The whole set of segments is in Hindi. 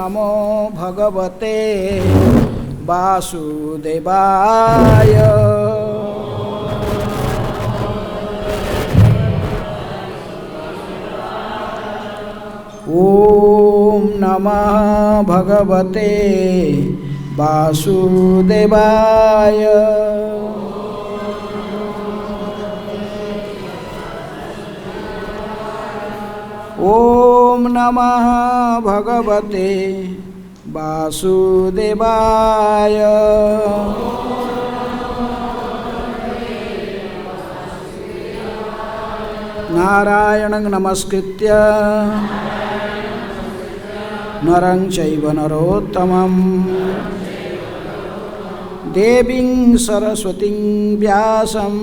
नमो भगवते वासुदेवाय। ओम नमः भगवते वासुदेवाय। ओम नमः भगवते वासुदेवाय। नारायणं नमस्कृत्य नरं चैव नरोत्तमं देवीं सरस्वतीं व्यासं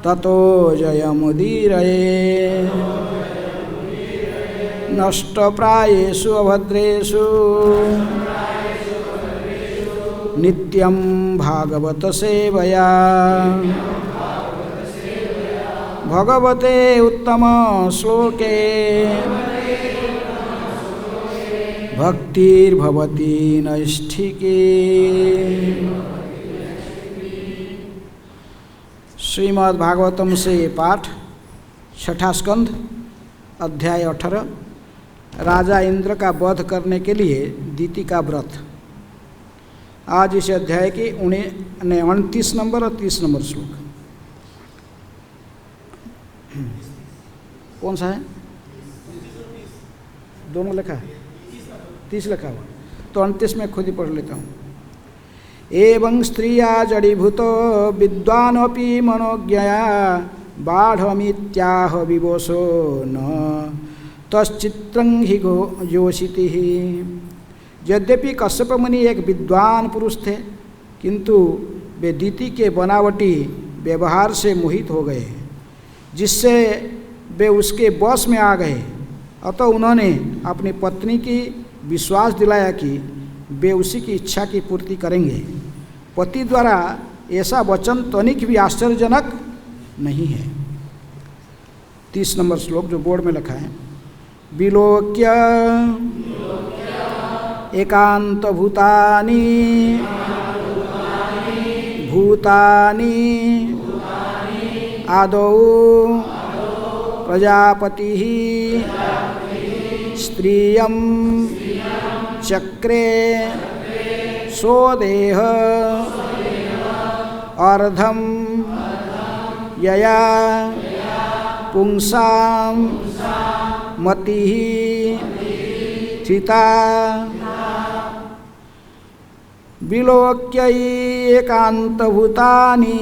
ततो जयमुदीरये। नष्टप्रायेषु अभद्रेषु नित्यं भागवत सेवया भगवते उत्तम श्लोके भक्तिर्भवति नैष्ठिकी। श्रीमद् भागवतम से पाठ, छठा स्कंध, अध्याय 18, राजा इंद्र का वध करने के लिए दीति का व्रत। आज इस अध्याय के 29 नंबर और 30 नंबर श्लोक। कौन सा है? दोनों लिखा है, 30 लिखा हुआ, तो 29 में खुद ही पढ़ लेता हूँ। एवं स्त्रिया जड़ीभूतो विद्वानोपि मनोज्ञया बाढ़मित्याह विवोशो न तश्चित्रं हि योषिति। यद्यपि कश्यप मुनि एक विद्वान पुरुष थे, किंतु वे दीति के बनावटी व्यवहार से मोहित हो गए, जिससे वे उसके वश में आ गए। अतः उन्होंने अपनी पत्नी की विश्वास दिलाया कि वे उसी की इच्छा की पूर्ति करेंगे। पति द्वारा ऐसा वचन तनिक भी आश्चर्यजनक नहीं है। 30 नंबर श्लोक जो बोर्ड में लिखा है। विलोक्य एकांत भूतानि भूतानि आदौ प्रजापति स्त्रियं चक्रे स्वदेह अर्धम यया पुंसां मतिः स्थिता। विलोक्य एकांतभूतानि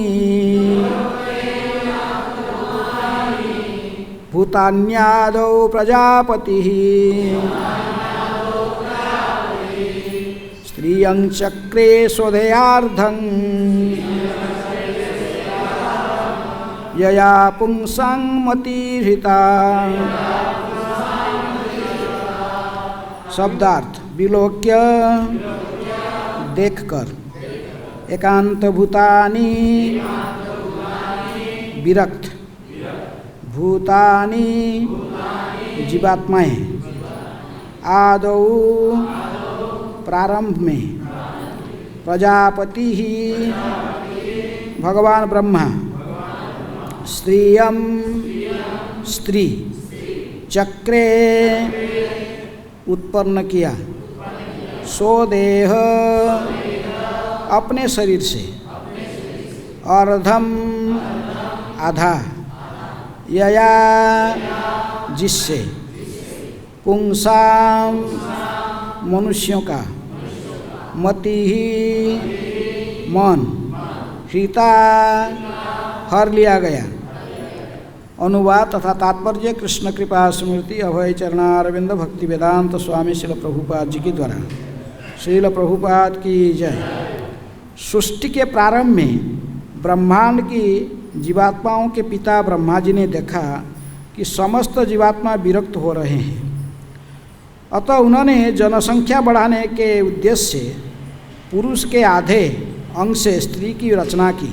भूतान्यादौ प्रजापतिः स्त्रियं चक्रे स्वदेहार्धं यया पुंसां मतिर्हिता। शब्दार्थ: विलोक्य देखकर, एकांत भूतानि विरक्त, भूतानि जीवात्माएं, आदौ प्रारंभ में, प्रजापति ही भगवान ब्रह्मा, स्त्रियं स्त्री, चक्रे उत्पन्न किया, स्वदेह अपने शरीर से, अर्धम आधा, यया जिससे, पुंसां मनुष्यों का, मति ही मन, हृता हर लिया गया। अनुवाद तथा तात्पर्य कृष्ण कृपा स्मृति अभय चरणारविंद भक्ति वेदांत स्वामी श्रील प्रभुपाद जी के द्वारा। श्रील प्रभुपाद की जय। सृष्टि के प्रारंभ में ब्रह्मांड की जीवात्माओं के पिता ब्रह्मा जी ने देखा कि समस्त जीवात्मा विरक्त हो रहे हैं। अतः उन्होंने जनसंख्या बढ़ाने के उद्देश्य से पुरुष के आधे अंग से स्त्री की रचना की,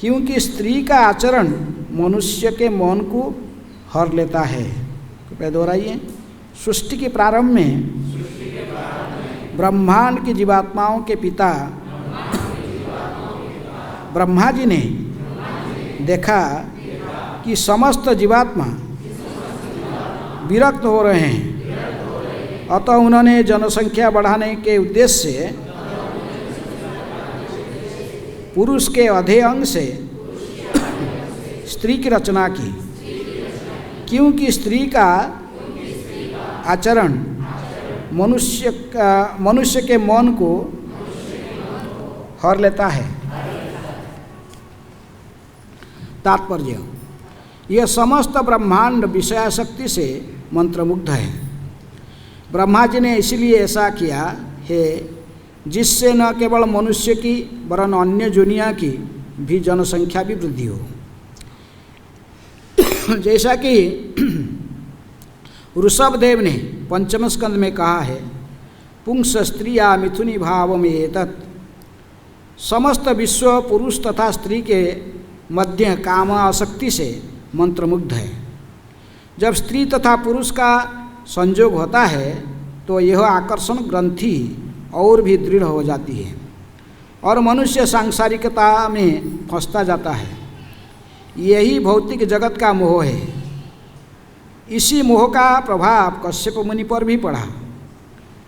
क्योंकि स्त्री का आचरण मनुष्य के मन को हर लेता है कृपया दोहराइए। सृष्टि के प्रारंभ में ब्रह्मांड की जीवात्माओं के पिता ब्रह्मा जी ने देखा कि समस्त जीवात्मा विरक्त हो रहे हैं, अतः उन्होंने जनसंख्या बढ़ाने के उद्देश्य से पुरुष के आधे अंग से स्त्री की रचना की, क्योंकि स्त्री का आचरण मनुष्य के मन को हर लेता है। तात्पर्य, यह समस्त ब्रह्मांड विषयाशक्ति से मंत्रमुग्ध है। ब्रह्मा जी ने इसलिए ऐसा किया है जिससे न केवल मनुष्य की वरन अन्य दुनिया की भी जनसंख्या भी वृद्धि हो। जैसा कि ऋषभदेव ने पंचम स्कंद में कहा है, पुंस स्त्रिया मिथुनी भाव में एतत्, समस्त विश्व पुरुष तथा स्त्री के मध्य काम आसक्ति से मंत्रमुग्ध है। जब स्त्री तथा पुरुष का संयोग होता है तो यह आकर्षण ग्रंथि और भी दृढ़ हो जाती है और मनुष्य सांसारिकता में फंसता जाता है। यही भौतिक जगत का मोह है। इसी मोह का प्रभाव कश्यप मुनि पर भी पड़ा।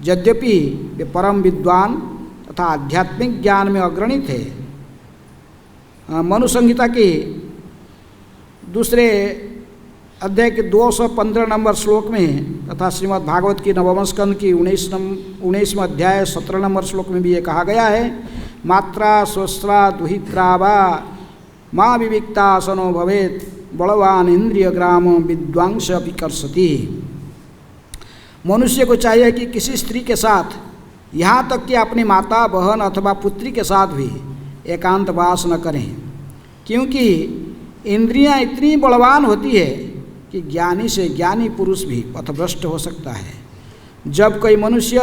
यद्यपि वे परम विद्वान तथा आध्यात्मिक ज्ञान में अग्रणी थे। मनु संहिता की दूसरे अध्याय के 215 नंबर श्लोक में तथा श्रीमद् भागवत की नवम स्कंद की 19वें अध्याय 17 नंबर श्लोक में भी ये कहा गया है, मात्रा स्वस्त्रा दुहित्रा वा माँ विविक्ता सनो भवेत बलवान इंद्रिय ग्राम विद्वांस विकर्षति। मनुष्य को चाहिए कि किसी स्त्री के साथ, यहाँ तक कि अपनी माता बहन अथवा पुत्री के साथ भी एकांतवास न करें, क्योंकि इंद्रियां इतनी बलवान होती है कि ज्ञानी से ज्ञानी पुरुष भी पथभ्रष्ट हो सकता है। जब कोई मनुष्य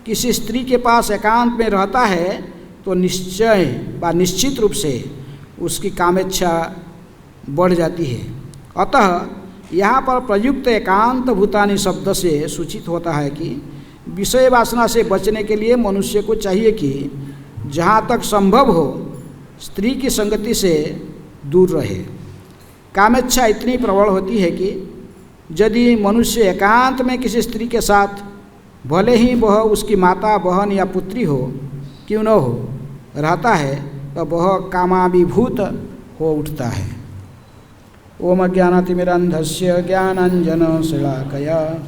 किसी स्त्री के पास एकांत में रहता है तो निश्चय व निश्चित रूप से उसकी कामेच्छा बढ़ जाती है। अतः यहाँ पर प्रयुक्त एकांत भूतानि शब्द से सूचित होता है कि विषय वासना से बचने के लिए मनुष्य को चाहिए कि जहाँ तक संभव हो स्त्री की संगति से दूर रहे। कामेच्छा इतनी प्रबल होती है कि यदि मनुष्य एकांत में किसी स्त्री के साथ, भले ही वह उसकी माता बहन या पुत्री हो क्यों न हो, रहता है तो वह कामाभिभूत हो उठता है। ओम अज्ञानातिमिरन्धस्य ज्ञानाञ्जनशलाकया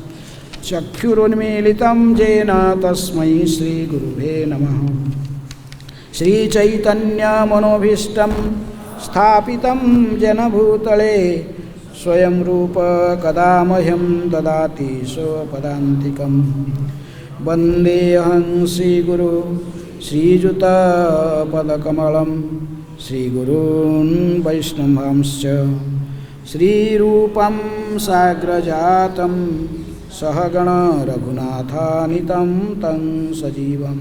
चक्षुरुन्मीलितं येन तस्मै श्रीगुरुवे नमः। श्रीचैतन्यमनोभीष्टं स्थापितं जनभूतले स्वयं रूप कदा मह्यं ददाति स्वपदान्तिकं। वन्देऽहं श्रीगुरु श्रीयुतपदकमलं श्रीगुरून् वैष्णवांश्च श्रीरूपं साग्रजातं सहगण रघुनाथानितं तं सजीवं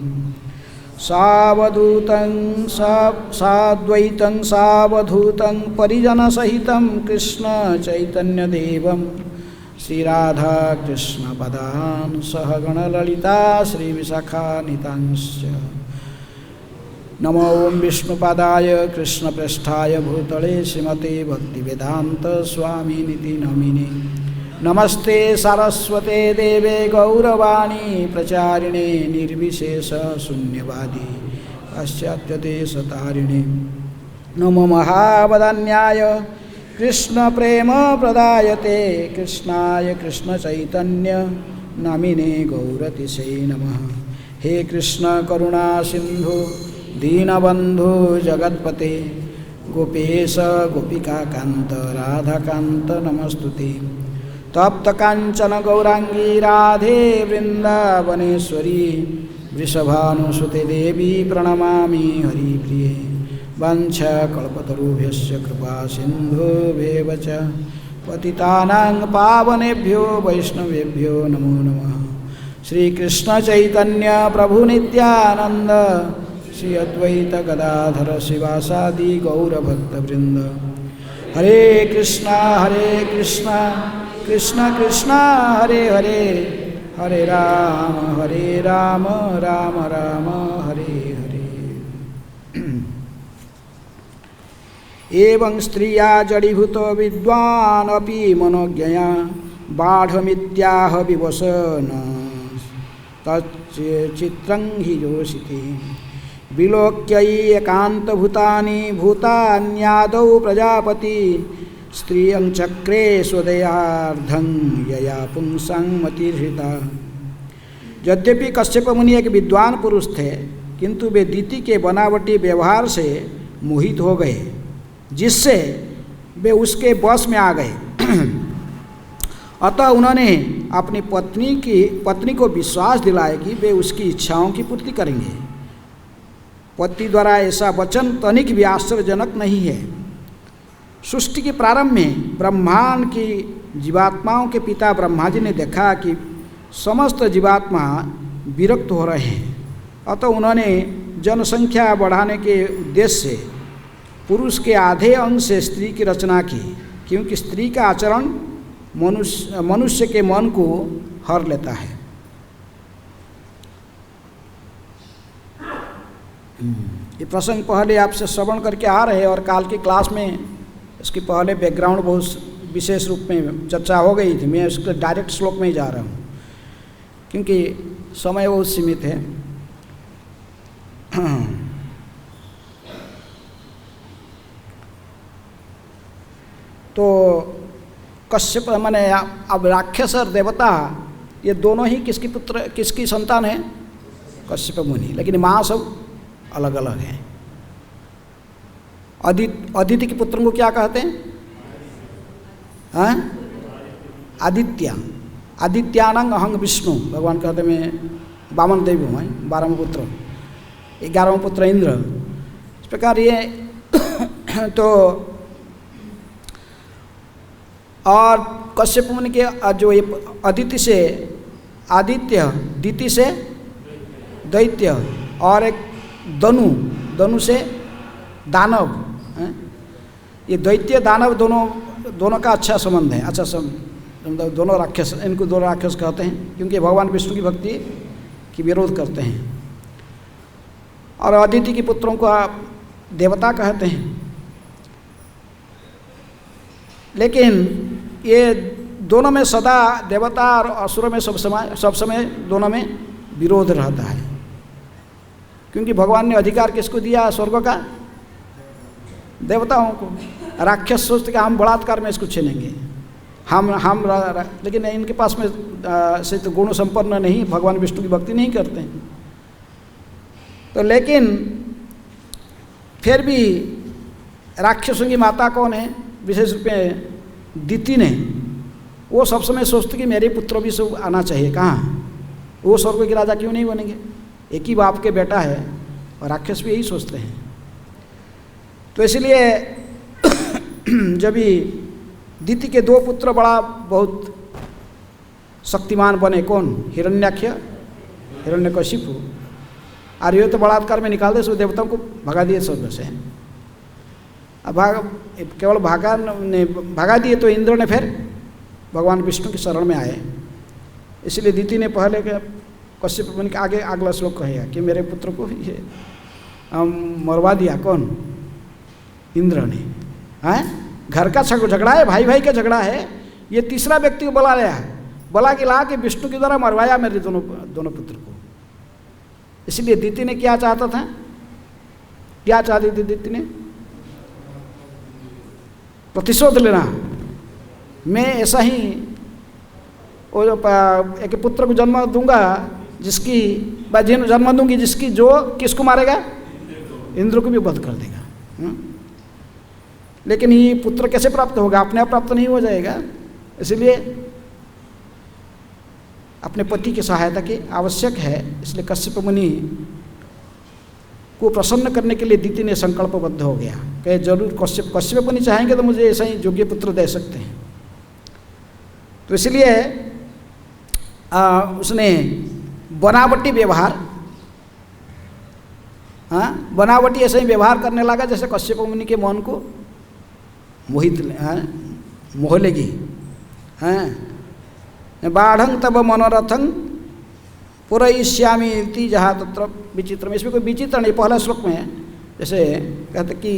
सावधूतं साद्वैतं सावधूतं परिजनसहितं कृष्ण चैतन्यदेवं श्रीराधा कृष्णपदान् सहगण ललिता श्रीविशाखानितांश्च। नमो ओं विष्णुपादाय कृष्णप्रेष्ठाय भूतले श्रीमते भक्तिवेदांत स्वामिनिति नमिने। नमस्ते सारस्वते देवे गौरवाणी प्रचारिणे निर्विशेष शून्यवादी पाश्चात्यदेशतारिणे। नमो महावदन्याय कृष्ण प्रेम प्रदायते कृष्णाय कृष्ण चैतन्य नामिने गौरतिसे नमः। हे कृष्ण करुणा सिंधु दीनबंधु जगत्पते गोपेश गोपिकाकांत राधाकांत नमस्तुते। तप्त कांचन गौरांगी राधे वृंदावनेश्वरी वृषभानुसुते देवी प्रणमामि हरिप्रिये। वंशकल्पतरुभ्यश्च कृपा सिन्धुभ्येव च पतितानां पावनेभ्यो वैष्णवेभ्यो नमो नमः। श्रीकृष्ण चैतन्य प्रभु नित्यानंद श्री अद्वैत गदाधर शिवासादि गौरभक्तवृंद। हरे कृष्णा कृष्ण कृष्ण हरे हरे हरे राम राम राम हरे हरे। एवं स्त्रिया जड़ीभूत विद्वान् अपि मनोज्ञया बाढ़मित्याह विवसन तच्चित्रं हि योषिते विलोक्य एकान्तभूतानि भूतान्यादौ प्रजापति स्त्रियं चक्रे स्वदयार्धं यया पुंसां मतिर्हृता। यद्यपि कश्यप मुनि एक विद्वान पुरुष थे, किंतु वे दीति के बनावटी व्यवहार से मोहित हो गए, जिससे वे उसके वश में आ गए। अतः उन्होंने अपनी पत्नी को विश्वास दिलाया कि वे उसकी इच्छाओं की पूर्ति करेंगे। पति द्वारा ऐसा वचन तनिक भी आश्चर्यजनक नहीं है। सृष्टि के प्रारंभ में ब्रह्मांड की जीवात्माओं के पिता ब्रह्मा जी ने देखा कि समस्त जीवात्मा विरक्त हो रहे हैं। अतः उन्होंने जनसंख्या बढ़ाने के उद्देश्य से पुरुष के आधे अंग से स्त्री की रचना की, क्योंकि स्त्री का आचरण मनुष्य के मन को हर लेता है। ये प्रसंग पहले आपसे श्रवण करके आ रहे हैं और काल की क्लास में इसकी पहले बैकग्राउंड बहुत विशेष रूप में चर्चा हो गई थी। मैं इसके डायरेक्ट श्लोक में ही जा रहा हूँ क्योंकि समय बहुत सीमित है। तो कश्यप माने अब राक्षस और देवता ये दोनों ही किसकी संतान है? कश्यप मुनि, लेकिन माँ सब अलग अलग हैं। अदिति के पुत्र को क्या कहते हैं? हाँ, आदित्य। आदित्यानंग अहंग विष्णु, भगवान कहते मैं वामन देव हूँ, 12वां पुत्र, 11वां पुत्र इंद्र। इस प्रकार ये तो और कश्यप मुनि के जो ये अदिति से आदित्य, दिति से दैत्य और एक दनु से दानव। ये दैत्य दानव दोनों का अच्छा संबंध है। अच्छा दोनों राक्षस, इनको दोनों राक्षस कहते हैं क्योंकि भगवान विष्णु की भक्ति की विरोध करते हैं। और अदिति के पुत्रों को देवता कहते हैं। लेकिन ये दोनों में सदा, देवता और असुर में सब समय दोनों में विरोध रहता है, क्योंकि भगवान ने अधिकार किसको दिया स्वर्ग का? देवताओं को। राक्षस सोचते कि हम बलात्कार में इसको छीनेंगे, हम लेकिन इनके पास में से तो गुण संपन्न नहीं, भगवान विष्णु की भक्ति नहीं करते हैं। तो लेकिन फिर भी राक्षसों की माता कौन है? विशेष रूप में दिति ने, वो सब समय सोचते कि मेरे पुत्र भी सब आना चाहिए। कहाँ? वो स्वर्ग के राजा क्यों नहीं बनेंगे? एक ही बाप के बेटा है, और राक्षस भी यही सोचते हैं। तो इसलिए जब भी दिति के 2 पुत्र बहुत शक्तिमान बने, कौन? हिरण्याक्ष, हिरण्यकशिपु। और ये तो बलात्कार में निकाल दे, सब देवताओं को भगा दिए स्वर्ग से। अब केवल भगा दिए तो इंद्र ने फिर भगवान विष्णु की शरण में आए। इसलिए दिति ने पहले कश्यप मुनि के आगे अगला श्लोक कहेगा कि मेरे पुत्र को ये मरवा दिया। कौन? इंद्र ने। हैं? घर का झगड़ा है, भाई भाई का झगड़ा है, ये तीसरा व्यक्ति को बुला लिया है, बुला के ला के विष्णु के द्वारा मरवाया मेरे दोनों पुत्र को। इसलिए दिति ने क्या चाहता था? क्या चाहती थी दिति ने? प्रतिशोध लेना। मैं ऐसा ही वो एक पुत्र को जन्म दूंगा जिसकी जन्म दूंगी जिसकी जो किसको मारेगा? इंद्र को भी वध कर देगा। लेकिन ये पुत्र कैसे प्राप्त होगा? अपने आप प्राप्त नहीं हो जाएगा। इसलिए अपने पति की सहायता की आवश्यक है। इसलिए कश्यप मुनि को प्रसन्न करने के लिए दिति ने संकल्पबद्ध हो गया कि जरूर कश्यप मुनि चाहेंगे तो मुझे ऐसा ही योग्य पुत्र दे सकते हैं। तो इसलिए उसने बनावटी व्यवहार, बनावटी ऐसा ही व्यवहार करने लगा जैसे कश्यप मुनि के मन को मोह लेगी। हैं बाढ़ं तब मनोरथं पुरयिष्यामि इति जहाँ तत्र विचित्रम। इसमें कोई विचित्र नहीं, पहला श्लोक में जैसे कहते कि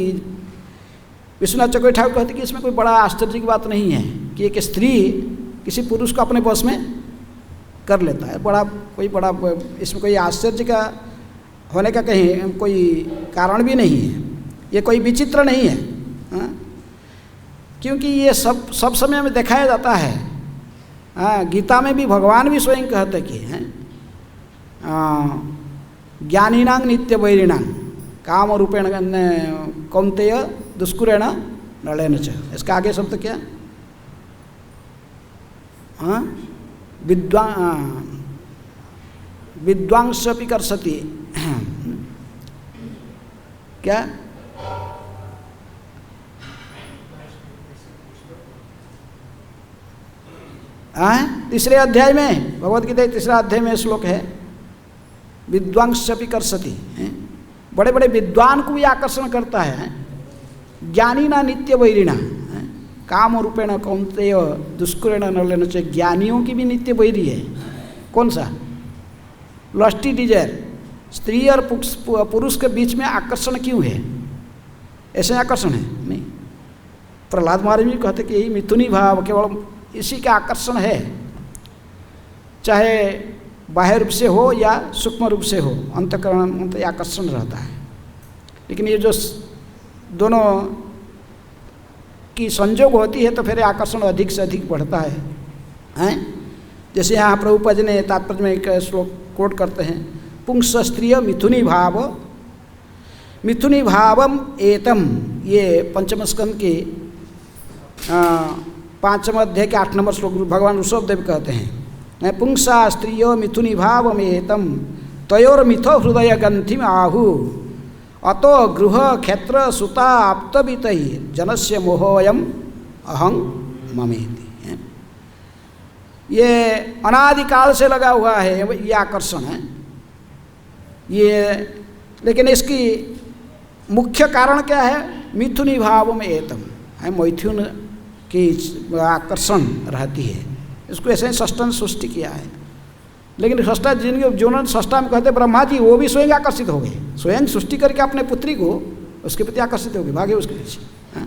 विश्वनाथ चक्रवर्ती ठाकुर कहते कि इसमें कोई बड़ा आश्चर्य की बात नहीं है कि एक स्त्री किसी पुरुष को अपने बस में कर लेता है। बड़ा इसमें कोई आश्चर्य का होने का कहीं कोई कारण भी नहीं है, ये कोई विचित्र नहीं है। हाँ? क्योंकि ये सब समय में दिखाया जाता है। हाँ, गीता में भी भगवान भी स्वयं कहते कि हैं ज्ञानीनां नित्य वैरिणां काम रूपेण कौन्तेय दुष्कुरेण नलेन च। इसका आगे शब्द क्या? हाँ, विद्वांसपि कर्षति क्या? तीसरे अध्याय में भगवद गीता तीसरा अध्याय में श्लोक है विद्वांसपि कर्षति। बड़े बड़े विद्वान को भी आकर्षण करता है। ज्ञानी ना नित्य वैरिणा काम रूपेण कौन्तेय दुष्कुरेण नलेन च। ज्ञानियों की भी नित्य वैरी है। कौन सा? Lusty desire. स्त्री और पुरुष के बीच में आकर्षण क्यों है? ऐसे आकर्षण है नहीं। प्रहलाद महाराज जी कहते कि यही मिथुनी भाव केवल इसी का आकर्षण है, चाहे बाह्य रूप से हो या सूक्ष्म रूप से हो, अंतःकरण में आकर्षण रहता है। लेकिन ये जो दोनों की संजोग होती है तो फिर आकर्षण अधिक से अधिक बढ़ता है। हैं? जैसे यहाँ प्रभुपद ने तात्पर्य में एक श्लोक कोट करते हैं पुंस स्त्रिय मिथुनी भावम एतम। ये पंचम स्कंद के 5वें अध्याय के 8 नंबर श्लोक भगवान ऋषभदेव कहते हैं पुंसा स्त्रियो मिथुनी भावम एतम तयोर्मिथो हृदय ग्रंथि आहु अतो गृह क्षेत्र सुता आप्तवित जनस्य मोहोयम अहं ममेति। ये अनादिकाल से लगा हुआ है ये आकर्षण है ये। लेकिन इसकी मुख्य कारण क्या है? मिथुनी भाव में एतम है, मैथुन की आकर्षण रहती है। इसको ऐसे ही षष्ठ ने सृष्टि किया है। लेकिन षष्ठा जिन्होंने षष्ठा में कहते ब्रह्मा जी, वो भी स्वयं आकर्षित हो गए, स्वयं सृष्टि करके अपने पुत्री को उसके प्रति आकर्षित हो गए, भागे उसके पीछे। हाँ?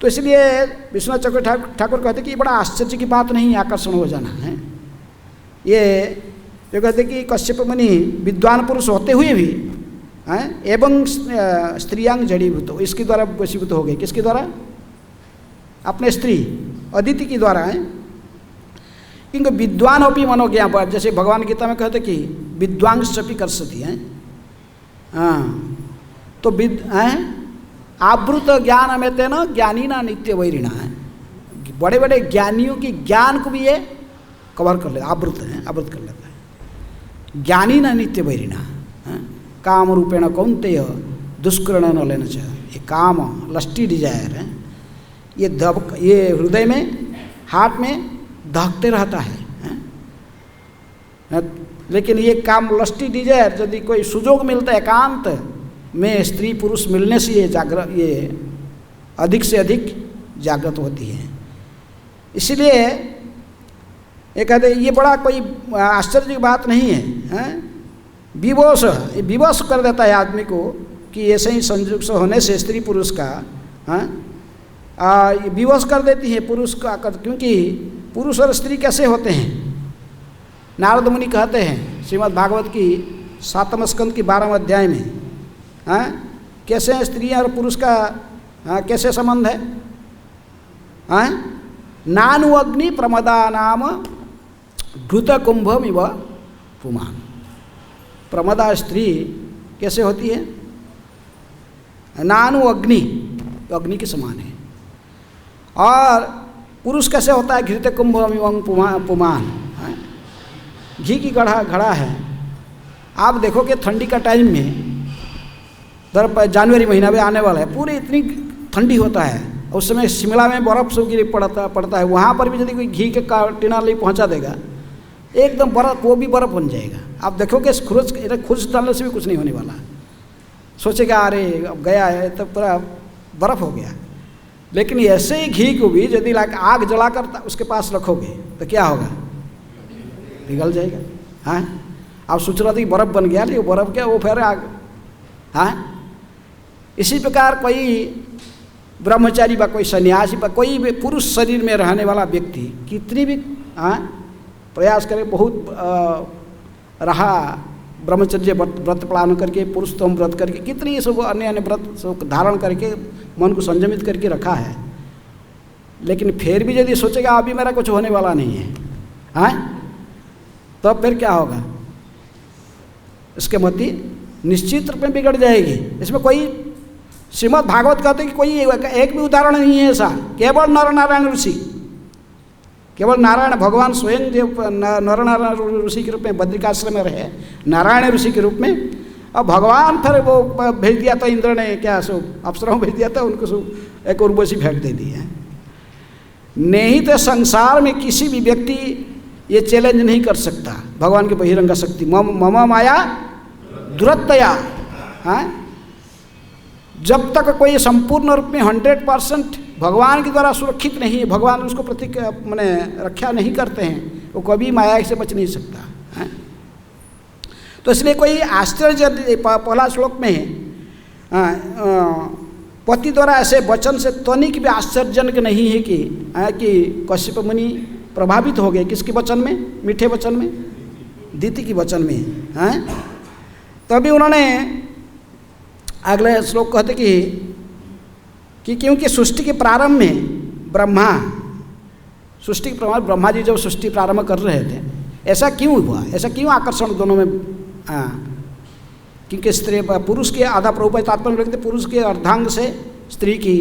तो इसलिए विश्वनाथ चक्रवर्ती ठाकुर कहते कि ये बड़ा आश्चर्य की बात नहीं आकर्षण हो जाना है। ये जो कहते कि कश्यप मुनि विद्वान पुरुष होते हुए भी एवं स्त्रियांग जड़ीभूत, इसके द्वारा वशीभूत हो गए। किसके द्वारा? अपने स्त्री अदिति के द्वारा है। किंतु विद्वान अपनी मनोज्ञान पर, जैसे भगवान गीता में कहते कि विद्वांसपि कर्षति है। हाँ, तो आवृत ज्ञान में तेना ज्ञानी ना नित्य वैरिणा है। बड़े बड़े ज्ञानियों की ज्ञान को भी ये कवर कर लेता, आवृत कर लेता है। ज्ञानी ना नित्य वैरिणा काम रूपेण कौन्तेय दुष्कुरेण नलेन च। ये काम लस्टी डिजायर है, ये हृदय में हार्ट में दहकते रहता है। लेकिन ये काम लस्टी डिजायर यदि कोई सुजोग मिलता है एकांत में स्त्री पुरुष मिलने से ये अधिक से अधिक जागृत होती है। इसलिए ये कहते ये बड़ा कोई आश्चर्य की बात नहीं है। विवश कर देता है आदमी को कि ऐसे ही संयोग से होने से स्त्री पुरुष का विवश कर देती है पुरुष का। क्योंकि पुरुष और स्त्री कैसे होते हैं? नारद मुनि कहते हैं श्रीमद् भागवत की 7वें स्कंद की 12वें अध्याय में कैसे स्त्री और पुरुष का कैसे संबंध है? नानु अग्नि प्रमदा नाम घृत कुंभमिव पुमान। प्रमदा स्त्री कैसे होती है? नानु अग्नि, अग्नि के समान है। और पुरुष कैसे होता है? घृत कुंभमिव पुमान, घी की घड़ा है। आप देखो कि ठंडी का टाइम में जनवरी महीना में आने वाला है, पूरी इतनी ठंडी होता है। उस समय शिमला में बर्फ़ सब गिर पड़ता है। वहाँ पर भी यदि कोई घी के टीना ले पहुँचा देगा एकदम बर्फ़, वो भी बर्फ़ बन जाएगा। आप देखोगे खुर्स डालने से भी कुछ नहीं होने वाला। सोचेगा अरे अब गया है तो पूरा बर्फ़ हो गया। लेकिन ऐसे ही घी को भी यदि आग जलाकर उसके पास रखोगे तो क्या होगा? पिघल जाएगा। हाँ, आप सोच रहे थे कि बर्फ़ बन गया, लेकिन बर्फ़ क्या, वो फिर आग। हाँ, इसी प्रकार कोई ब्रह्मचारी व कोई सन्यासी व कोई भी पुरुष शरीर में रहने वाला व्यक्ति कितनी भी प्रयास करे, बहुत रहा ब्रह्मचर्य व्रत पालन करके, पुरुषोत्तम व्रत करके, कितनी ये सब अन्य अन्य व्रत सब धारण करके मन को संयमित करके रखा है, लेकिन फिर भी यदि सोचेगा अभी मेरा कुछ होने वाला नहीं है, हाँ, तो फिर क्या होगा? इसके मति निश्चित रूप में बिगड़ जाएगी। इसमें कोई श्रीमद् भागवत कहते कि कोई एक भी उदाहरण नहीं है ऐसा, केवल नर नारायण ऋषि, केवल नारायण भगवान स्वयं जो नर नारायण ऋषि के रूप में बद्रिकाश्रम में रहे, नारायण ऋषि के रूप में, और भगवान फिर वो भेज दिया था इंद्र ने, क्या सो अप्सराओं भेज दिया था उनको, सो एक उर्वशी फेंक दे दी है। नहीं तो संसार में किसी भी व्यक्ति ये चैलेंज नहीं कर सकता भगवान की बहिरंग शक्ति, मम माया दुरत्तया। हाँ, जब तक कोई संपूर्ण रूप में 100% भगवान के द्वारा सुरक्षित नहीं है, भगवान उसको प्रतीक माने रक्षा नहीं करते हैं, वो कभी माया से बच नहीं सकता है। तो इसलिए कोई आश्चर्य, पहला श्लोक में पति द्वारा ऐसे वचन से तनिक भी आश्चर्यजनक नहीं है कि कश्यप मुनि प्रभावित हो गए। किसके वचन में? मीठे वचन में, दीति की वचन में। हैं, तभी उन्होंने अगले श्लोक कहते कि क्योंकि सृष्टि के प्रारंभ में सृष्टि के प्रारंभ ब्रह्मा जी जब सृष्टि प्रारंभ कर रहे थे, ऐसा क्यों हुआ, ऐसा क्यों आकर्षण दोनों में? क्योंकि स्त्री पुरुष के आधा प्रभुपाद तात्पर्य रखते, पुरुष के अर्धांग से स्त्री की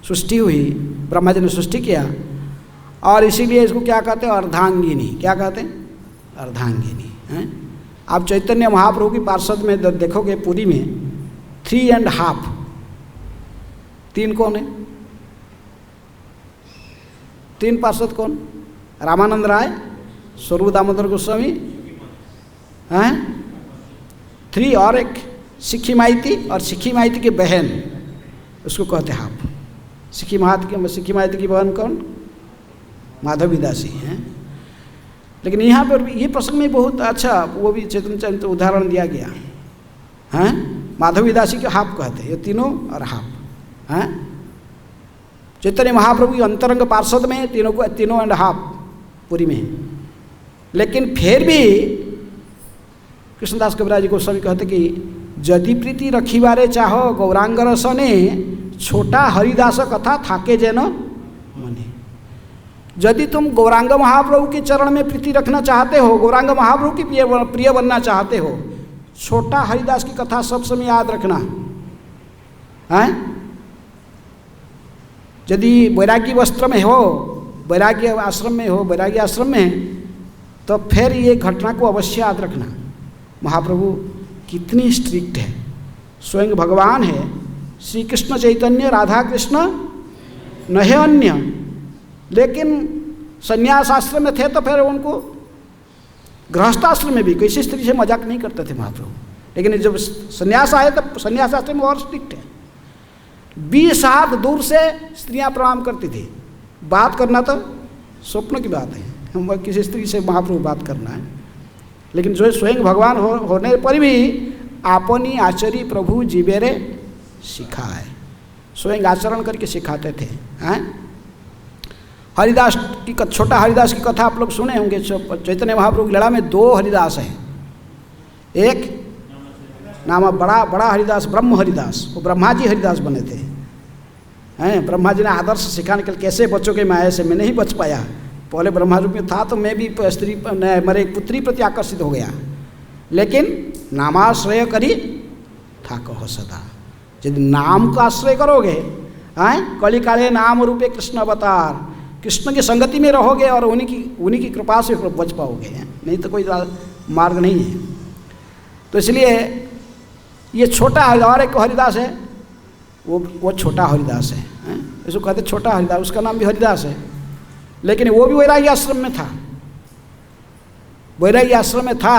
सृष्टि हुई, ब्रह्मा जी ने सृष्टि किया, और इसीलिए इसको क्या कहते हैं? अर्धांगिनी। क्या कहते हैं? अर्धांगिनी। हैं, आप चैतन्य महाप्रभु की पार्षद में देखोगे पुरी में 3.5, 3 कौन है? 3 पार्षद कौन? रामानंद राय, स्वरूप दामोदर गोस्वामी, हैं, 3 और एक सिक्खी माइती, और सिक्खी माइती की बहन, उसको कहते हैं हाफ। सिक्खी माइती की बहन कौन? माधवी दासी हैं। लेकिन यहाँ पर ये प्रसंग में बहुत अच्छा वो भी चैतन्य चरित्र उदाहरण दिया गया। हैं, माधवी दासी के हाफ कहते हैं, ये तीनों और हाफ। हैं, चैतन्य महाप्रभु की अंतरंग पार्षद में तीनों एंड हाफ पूरी में। लेकिन फिर भी कृष्णदास कविराज जी गोस्वामी कहते कि यदि प्रीति रखी बारे चाहो गौरांग रसने, छोटा हरिदास कथा थाके जेन मने। यदि तुम गौरांग महाप्रभु के चरण में प्रीति रखना चाहते हो, गौरांग महाप्रभु की प्रिय बनना चाहते हो, छोटा हरिदास की कथा सब समय याद रखना है। यदि वैरागी वस्त्र में हो, वैरागी आश्रम में हो, वैरागी आश्रम में, तो फिर ये घटना को अवश्य याद रखना। महाप्रभु कितनी स्ट्रिक्ट है, स्वयं भगवान है, श्री कृष्ण चैतन्य राधा कृष्ण न है अन्य, लेकिन संन्यास आश्रम में थे तो फिर उनको गृहस्थाश्रम में भी किसी स्त्री से मजाक नहीं करते थे महाप्रभु। लेकिन जब संन्यास आए तब संन्यास आश्रम में और स्ट्रिक्ट है। 20 हाथ दूर से स्त्रियां प्रणाम करती थी। बात करना तो स्वप्न की बात है, हम किसी स्त्री से महाप्रभु बात करना है, लेकिन जो स्वयं भगवान होने पर भी आपनी आचरी प्रभु जीवेरे सिखाए, स्वयं आचरण करके सिखाते थे। हैं, हरिदास की छोटा हरिदास की कथा आप लोग सुने होंगे। चैतन्य महाप्रभु की लीला में 2 हरिदास हैं। एक नाम बड़ा हरिदास, ब्रह्म हरिदास, वो ब्रह्मा जी हरिदास बने थे। हैं, ब्रह्मा जी ने आदर्श सिखाने के लिए कैसे बचोगे माया से, मैं नहीं बच पाया, पहले ब्रह्मा रूप में था तो मैं भी स्त्री मेरे पुत्री प्रति आकर्षित हो गया, लेकिन नामाश्रय करी था कहो सदा। यदि नाम का आश्रय करोगे, हैं, कली काले नाम रूपे कृष्ण अवतार, कृष्ण की संगति में रहोगे और उन्हीं की कृपा से बच पाओगे, नहीं तो कोई मार्ग नहीं है। तो इसलिए ये छोटा और एक हरिदास है, वो छोटा हरिदास है, इसको कहते छोटा हरिदास, उसका नाम भी हरिदास है, लेकिन वो भी वैरागी आश्रम में था। वैरागी आश्रम में था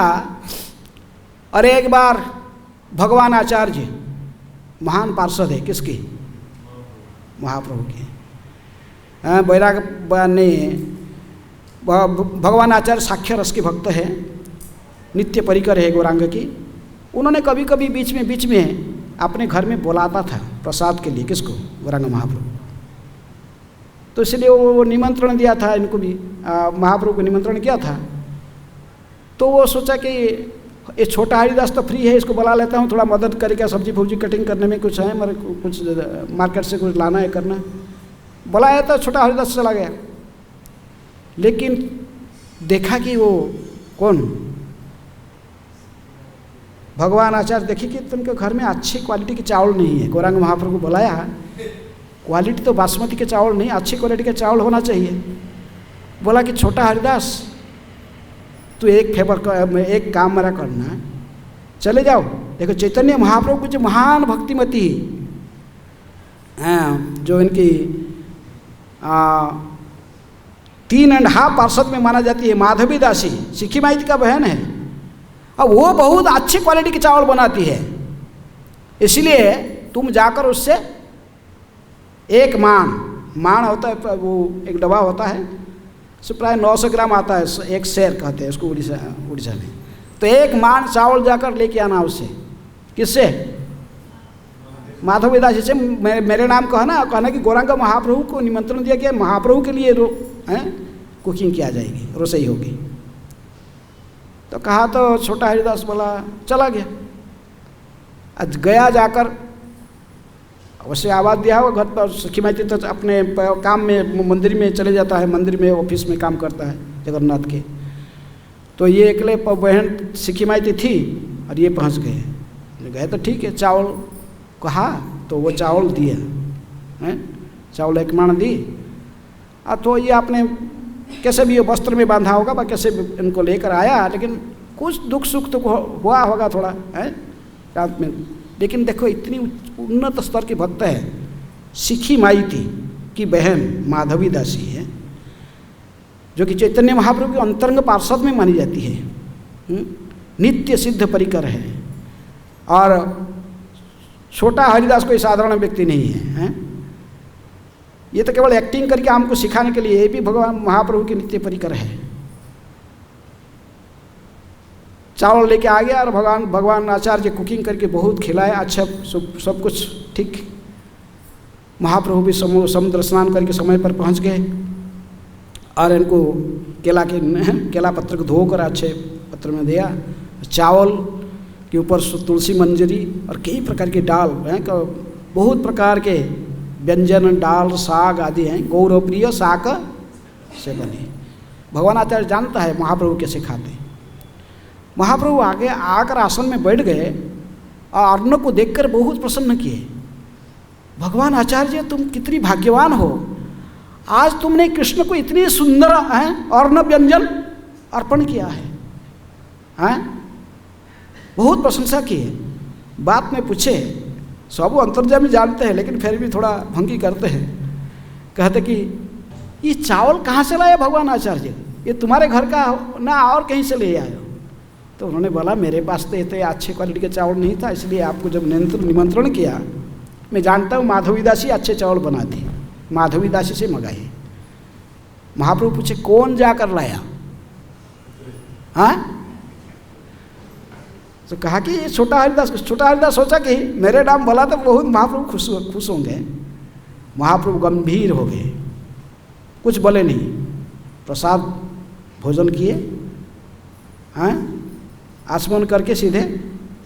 और एक बार भगवान आचार्य महान पार्षद है किसकी? महाप्रभु के। बैराग ने भगवान आचार्य साक्ष्य रस के भक्त है, नित्य परिकर है गौरांग की। उन्होंने कभी कभी बीच में अपने घर में बुलाता था प्रसाद के लिए, किसको? गौरांग महाप्रभु। तो इसलिए वो निमंत्रण दिया था इनको भी, महाप्रभु को निमंत्रण किया था। तो वो सोचा कि ये छोटा हरिदास तो फ्री है, इसको बुला लेता हूँ, थोड़ा मदद करेगा, सब्जी फुब्जी कटिंग करने में कुछ है, मेरे कुछ मार्केट से कुछ लाना है करना। बुलाया तो छोटा हरिदास चला गया, लेकिन देखा कि वो कौन? भगवान आचार्य देखे कि तुमके घर में अच्छी क्वालिटी के चावल नहीं है। गौरांग महाप्रभु को बुलाया, क्वालिटी तो बासमती के चावल नहीं, अच्छी क्वालिटी के चावल होना चाहिए। बोला कि छोटा हरिदास तू एक फेवर कर, एक काम मेरा करना, चले जाओ, देखो चैतन्य महाप्रभु की जो महान भक्तिमती जो इनकी 3.5 पार्षद में माना जाती है, माधवी दासी सिक्की माई का बहन है, अब वो बहुत अच्छी क्वालिटी के चावल बनाती है, इसलिए तुम जाकर उससे एक माण होता है, वो एक डब्बा होता है, सो प्राय 900 ग्राम आता है, एक शेर कहते हैं उसको उड़ीसा में। तो एक माण चावल जाकर लेके आना उससे। किससे? माधवी दासी से। मेरे नाम कहना कि गौरांग महाप्रभु को निमंत्रण दिया गया, महाप्रभु के लिए कुकिंग किया जाएगी, रसोई होगी। तो कहा तो छोटा हरिदास बोला, चला गया। आज गया जाकर अवश्य आवाज़ दिया होगा घर पर, सखी माइती तो अपने काम में मंदिर में चले जाता है, मंदिर में ऑफिस में काम करता है जगन्नाथ के। तो ये अकेले बहन सखी माइती थी और ये पहुंच गए तो ठीक है, चावल कहा तो वो चावल दिया हैं, चावल एक माण दी। तो ये आपने कैसे भी वस्त्र में बांधा होगा, बा कैसे इनको लेकर आया, लेकिन कुछ दुख सुख तो हुआ होगा थोड़ा है रात में। लेकिन देखो इतनी उन्नत स्तर की भक्त है, सिखी माई थी की बहन माधवी दासी है, जो कि चैतन्य महाप्रभु के अंतरंग पार्षद में मानी जाती है, नित्य सिद्ध परिकर है। और छोटा हरिदास कोई साधारण व्यक्ति नहीं है, ये तो केवल एक्टिंग करके हमको सिखाने के लिए, ये भी भगवान महाप्रभु के नित्य परिकर है। चावल लेके आ गया और भगवान आचार्य कुकिंग करके बहुत खिलाया, अच्छा सब कुछ ठीक। महाप्रभु भी समुद्र स्नान करके समय पर पहुंच गए और इनको केला पत्र को धोकर अच्छे पत्र में दिया। चावल के ऊपर तुलसी मंजरी और कई प्रकार की दाल हैं, बहुत प्रकार के व्यंजन, दाल, साग आदि हैं, गौरवप्रिय शाक से बने। भगवान आचार्य जानता है महाप्रभु कैसे खाते। महाप्रभु आगे आकर आसन में बैठ गए और अन्न को देखकर बहुत प्रसन्न किए। भगवान आचार्य तुम कितनी भाग्यवान हो, आज तुमने कृष्ण को इतनी सुंदर अन्न व्यंजन अर्पण किया है, बहुत प्रशंसा की है। बात में पूछे, सब अंतर्यामी जानते हैं लेकिन फिर भी थोड़ा भंगी करते हैं। कहते कि ये चावल कहाँ से लाए भगवान आचार्य, ये तुम्हारे घर का ना और कहीं से ले आए हो? तो उन्होंने बोला मेरे पास तो इतने अच्छे क्वालिटी के चावल नहीं था, इसलिए आपको जब निमंत्रण किया, मैं जानता हूँ माधवी दासी अच्छे चावल बनाती, माधवी दासी से मंगाए। महाप्रभु पूछे कौन जाकर लाया? तो कहा कि ये छोटा हरिदास सोचा कि मेरे नाम बोला तो बहुत महाप्रभु खुश होंगे। महाप्रभु गंभीर हो गए, कुछ बोले नहीं, प्रसाद भोजन किए, आचमन करके सीधे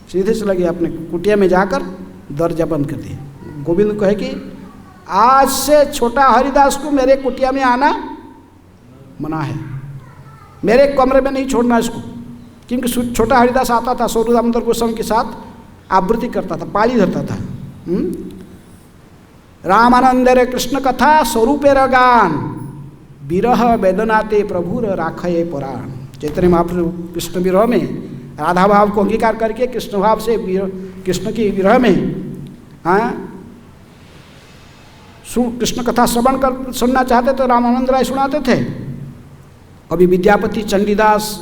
चले गए अपने कुटिया में, जाकर दरवाजा बंद कर दिए। गोविंद कहे कि आज से छोटा हरिदास को मेरे कुटिया में आना मना है, मेरे कमरे में नहीं छोड़ना इसको, क्योंकि छोटा हरिदास आता था स्वरूप दामोदर गोस्वामी के साथ आवृत्ति करता था, पाली धरता था। रामानंद रे कृष्ण कथा स्वरूपे गान विरह वेदनाते प्रभुर राखये पुराण। चैतन्य महाप्रभु कृष्ण विरह में राधा भाव को अंगीकार करके कृष्ण भाव से कृष्ण की विरह में कृष्ण कथा श्रवण कर सुनना चाहते तो रामानंद राय सुनाते थे। अभी विद्यापति, चंडीदास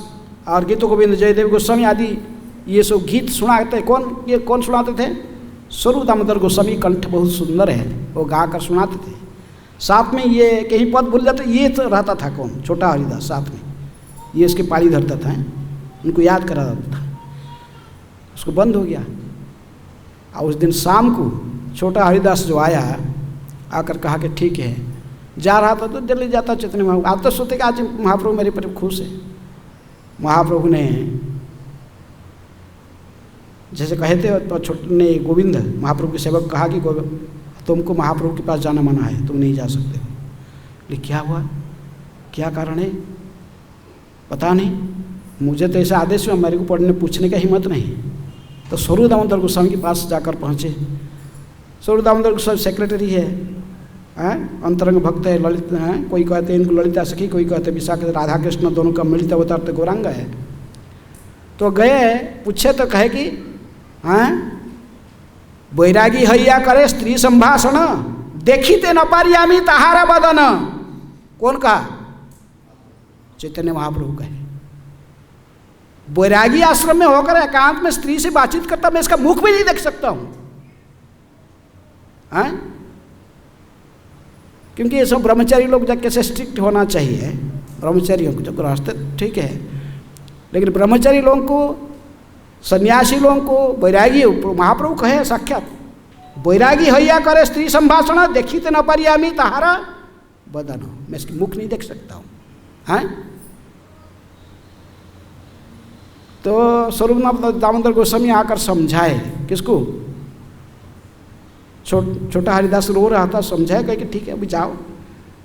और गीत गोविंद, जयदेव गोस्वामी आदि ये सब गीत सुनाते। कौन सुनाते थे? स्वरूप दामोदर गोस्वामी कंठ बहुत सुंदर है, वो गा कर सुनाते थे। साथ में ये कहीं पद भूल जाते, ये तो रहता था कौन, छोटा हरिदास साथ में, ये इसके पाली धरता था, उनको याद करा देता था। उसको बंद हो गया। और उस दिन शाम को छोटा हरिदास जो आया, आकर कहा कि ठीक है, जा रहा था तो जल्दी जाता चैतन्य महाप्रभु। आप तो सोचते कि आज महाप्रभु मेरे पर खुश है। महाप्रभु ने जैसे कहे थे छोटे ने गोविंद महाप्रभु के सेवक कहा कि तुमको महाप्रभु के पास जाना मना है, तुम नहीं जा सकते हो। लेकिन क्या हुआ, क्या कारण है पता नहीं, मुझे तो ऐसा आदेश हुआ, मेरे को पढ़ने पूछने का हिम्मत नहीं। तो स्वरूप दामोदर गोस्वामी के पास जाकर पहुँचे। स्वरूप दामोदर गोस्वामी सेक्रेटरी है, अंतरंग भक्त है, ललित हैं, कोई कहते हैं इनको ललिता सखी, कोई कहते विशाख राधा कृष्ण दोनों का मिलित अवतार तो गौरांग है। तो गए, पूछे तो कहे कि बैरागी हैया करे स्त्री संभाषण, देखिते न पारियामी तहारा बदन। कौन कहा? चैतन्य महाप्रभु कहे। बैरागी आश्रम में होकर एकांत में स्त्री से बातचीत करता, मैं इसका मुख भी नहीं देख सकता हूं। क्योंकि ये सब ब्रह्मचारी लोग जब कैसे स्ट्रिक्ट होना चाहिए, ब्रह्मचारियों को जो गृहस्थ ठीक है, लेकिन ब्रह्मचारी लोगों को, सन्यासी लोगों को बैरागी, महाप्रभु कहे साक्षात, बैरागी हैया करे स्त्री संभाषण, देखी तो न पारियामी तहारा बदन। मैं इसकी मुख नहीं देख सकता हूँ। तो स्वरूप दामोदर गोस्वामी आकर समझाए, किसको? छोटा हरिदास रो रहा था, समझाए, कहे कि ठीक है अभी जाओ।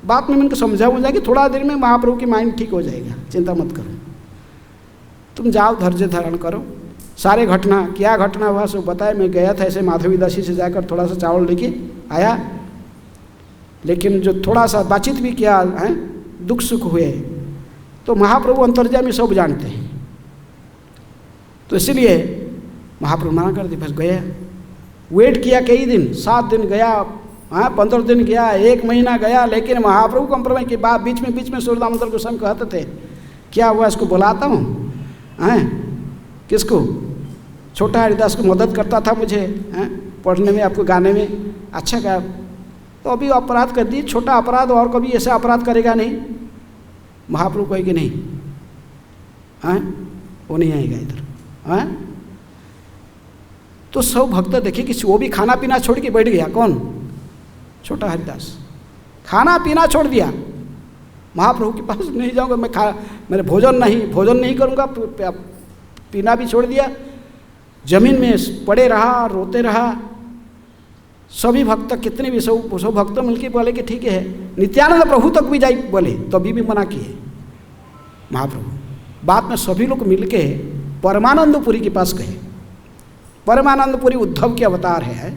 बात में मैंने समझा कि थोड़ा देर में महाप्रभु की माइंड ठीक हो जाएगा, चिंता मत करो, तुम जाओ, धैर्य धारण करो। सारे घटना, क्या घटना हुआ सब बताए। मैं गया था ऐसे माधवी दासी से जाकर थोड़ा सा चावल लेके आया, लेकिन जो थोड़ा सा बातचीत भी किया है, दुख सुख हुए, तो महाप्रभु अंतर्यामी सब जानते हैं, तो इसलिए महाप्रभु मना कर दी। बस गया, वेट किया कई दिन, 7 दिन गया, 15 दिन गया, 1 महीना गया, लेकिन महाप्रभु कंप्रोमाइज के बाद बीच में स्वरूप दामोदर गोस्वामी कहते थे, क्या हुआ इसको बुलाता हूँ, किसको? छोटा हरिदास को मदद करता था मुझे पढ़ने में, आपको गाने में, अच्छा गा, तो अभी अपराध कर दी, छोटा अपराध, और कभी ऐसा अपराध करेगा नहीं। महाप्रभु कहे कि नहीं, वो नहीं आएगा इधर। तो सब भक्त देखे कि वो भी खाना पीना छोड़ के बैठ गया। कौन? छोटा हरिदास खाना पीना छोड़ दिया। महाप्रभु के पास नहीं जाऊंगा मैं, मेरे भोजन नहीं करूंगा, पीना भी छोड़ दिया, जमीन में पड़े रहा, रोते रहा। सभी भक्त, कितने भी सब भक्त मिलकर बोले कि ठीक है, नित्यानंद प्रभु तक भी जाई बोले, तभी भी मना किए महाप्रभु। बाद में सभी लोग मिलके परमानंदपुरी के पास गए। परमानंदपुरी उद्धव के अवतार है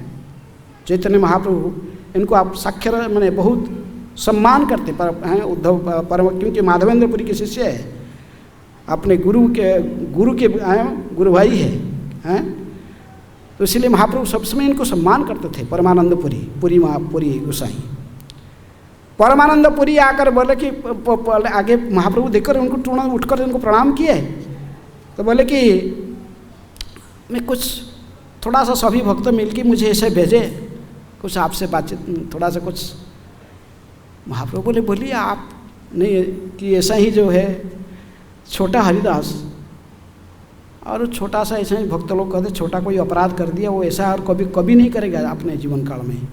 चैतन्य महाप्रभु, इनको आप साक्षर मैंने बहुत सम्मान करते हैं उद्धव परम, क्योंकि माधवेंद्रपुरी के शिष्य है, अपने गुरु के गुरु भाई है, तो इसलिए महाप्रभु सब समय इनको सम्मान करते थे। परमानंदपुरी पुरी गोसाई परमानंदपुरी आकर बोले कि आगे महाप्रभु देखकर उनको तुरंत उठकर उनको प्रणाम किए, तो बोले कि मैं कुछ थोड़ा सा सभी भक्त मिलके मुझे ऐसे भेजे, कुछ आपसे बातचीत थोड़ा सा कुछ। महाप्रभु बोले बोलिए आप, नहीं कि ऐसा ही जो है छोटा हरिदास, और छोटा सा ऐसा ही भक्त लोग कहते छोटा कोई अपराध कर दिया, वो ऐसा और कभी नहीं करेगा अपने जीवन काल में,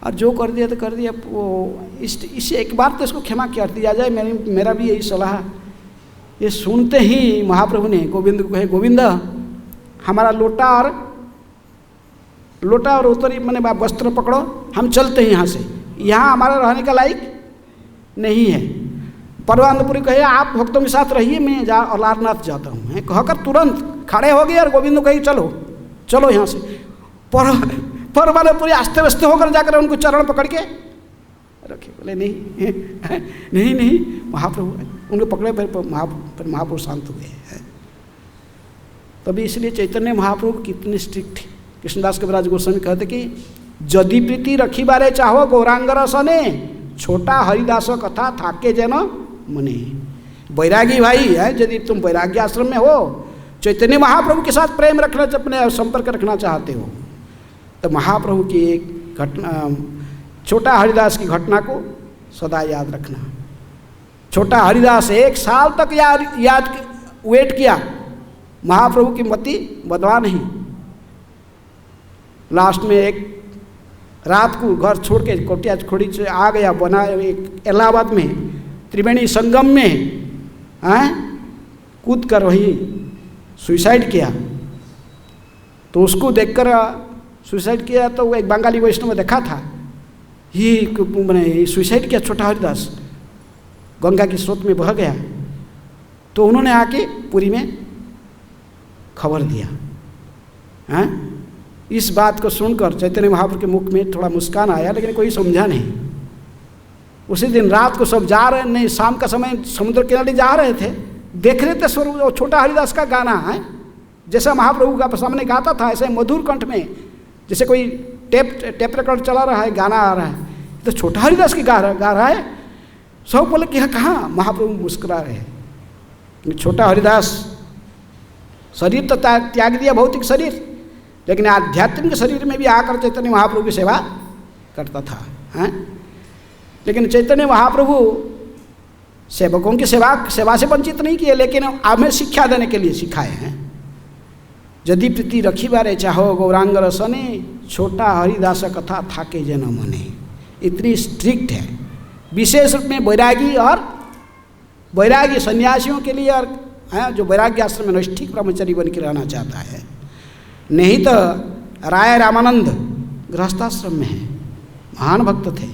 और जो कर दिया तो कर दिया, वो इसे एक बार तो इसको क्षमा कर दिया जाए। मेरा भी यही सलाह। ये सुनते ही महाप्रभु ने गोविंद को कहे, गोविंद हमारा लोटा और उतरी मैंने वस्त्र पकड़ो, हम चलते हैं यहाँ से, यहाँ हमारा रहने का लायक नहीं है। परमानंदपुरी कहे आप भक्तों के साथ रहिए, मैं अलारनाथ जाता हूँ। कहकर तुरंत खड़े हो गए और गोविंद को कहे चलो यहाँ से। परमानंदपुरी आस्ते वास्ते होकर जाकर उनको चरण पकड़ के रखे, बोले नहीं महाप्रभु, उनको पकड़े पर महाप्रभु शांत हुए। तभी इसलिए चैतन्य महाप्रभु कितने स्ट्रिक्ट थे। कृष्णदास कविराज गोस्वामी कहते कि जदि प्रीति रखी बारे चाहो गौरांगर सने, छोटा हरिदास कथा थाके जन मने। बैरागी भाई है, यदि तुम बैराग्य आश्रम में हो, चैतन्य महाप्रभु के साथ प्रेम रखना, अपने संपर्क रखना चाहते हो, तो महाप्रभु की एक घटना, छोटा हरिदास की घटना को सदा याद रखना। छोटा हरिदास 1 साल तक याद वेट किया, महाप्रभु की मति बदला नहीं। लास्ट में एक रात को घर छोड़ के कोटिया खोड़ी से आ गया, बना एक इलाहाबाद में त्रिवेणी संगम में कूद कर वही सुसाइड किया। तो उसको देखकर सुसाइड किया तो वो एक बंगाली वैष्णव में देखा था, ये मैंने सुसाइड किया छोटा हरिदास, गंगा के स्रोत में बह गया। तो उन्होंने आके पुरी में खबर दिया। इस बात को सुनकर चैतन्य महाप्रभु के मुख में थोड़ा मुस्कान आया, लेकिन कोई समझा नहीं। उसी दिन रात को सब जा रहे, नहीं शाम का समय समुद्र किनारे जा रहे थे, देख रहे थे स्वरूप छोटा हरिदास का गाना है, जैसा महाप्रभु का सामने गाता था ऐसे मधुर कंठ में, जैसे कोई टेप रिकॉर्ड चला रहा है, गाना आ रहा है, तो छोटा हरिदास की गा रहा है। सब बोले कि कहाँ, महाप्रभु मुस्कुरा रहे हैं। छोटा हरिदास शरीर तो त्याग दिया, भौतिक शरीर, लेकिन आध्यात्मिक शरीर में भी आकर चैतन्य महाप्रभु की सेवा करता था। लेकिन चैतन्य महाप्रभु सेवकों की सेवा से वंचित नहीं किए, लेकिन हमें शिक्षा देने के लिए सिखाए हैं। यदि प्रीति रखी बारे चाहो गौरांग रसने, छोटा हरिदास कथा थाके जन मने। इतनी स्ट्रिक्ट है, विशेष रूप में वैरागी सन्यासियों के लिए, और जो वैराग्य आश्रम में नैष्ठिक ब्रह्मचारी बन के रहना चाहता है। नहीं तो राय रामानंद गृहस्थाश्रम में है, महान भक्त थे,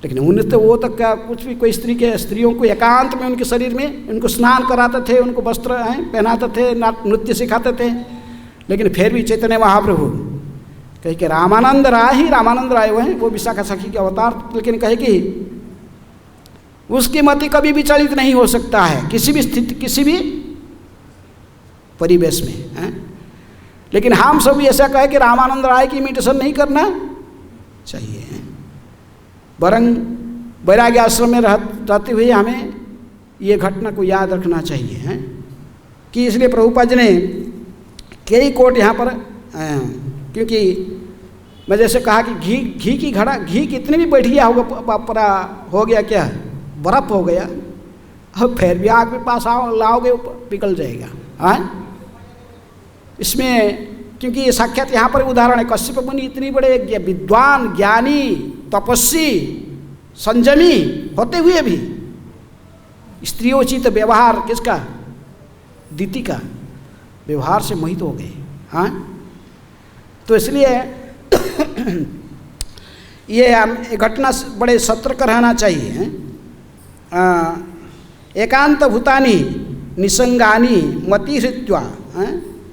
लेकिन उन्हें तो वो तक क्या कुछ भी, कोई स्त्रियों को एकांत में उनके शरीर में उनको स्नान कराते थे, उनको वस्त्र पहनाते थे, नृत्य सिखाते थे। लेकिन फिर भी चैतन्य महाप्रभु कहे कि रामानंद राय हुए हैं, वो विशाखा सखी के अवतार, लेकिन कहे कि उसकी मति कभी विचलित नहीं हो सकता है किसी भी स्थिति, किसी भी परिवेश में। लेकिन हम सब ऐसा कहे कि रामानंद राय की इमिटेशन नहीं करना चाहिए, वरं वैराग्य आश्रम में रहते हुए हमें ये घटना को याद रखना चाहिए कि इसलिए प्रभुपाद जी ने कई कोट यहाँ पर, क्योंकि मैं जैसे कहा कि घी की घड़ा, घी कितने भी बैठ गया होगा, पूरा हो गया क्या, बर्फ हो गया, अब फिर भी आग के पास लाओगे पिघल जाएगा। इसमें क्योंकि ये साक्षात यहाँ पर उदाहरण है, कश्यप मुनि इतनी बड़े विद्वान, ज्ञानी, तपस्वी, संयमी होते हुए भी स्त्रियोचित व्यवहार किसका, दीति का व्यवहार से मोहित हो गए। तो इसलिए ये घटना बड़े सतर्क रहना चाहिए। एकांत भूतानी निसंगानी मति हृत्वा,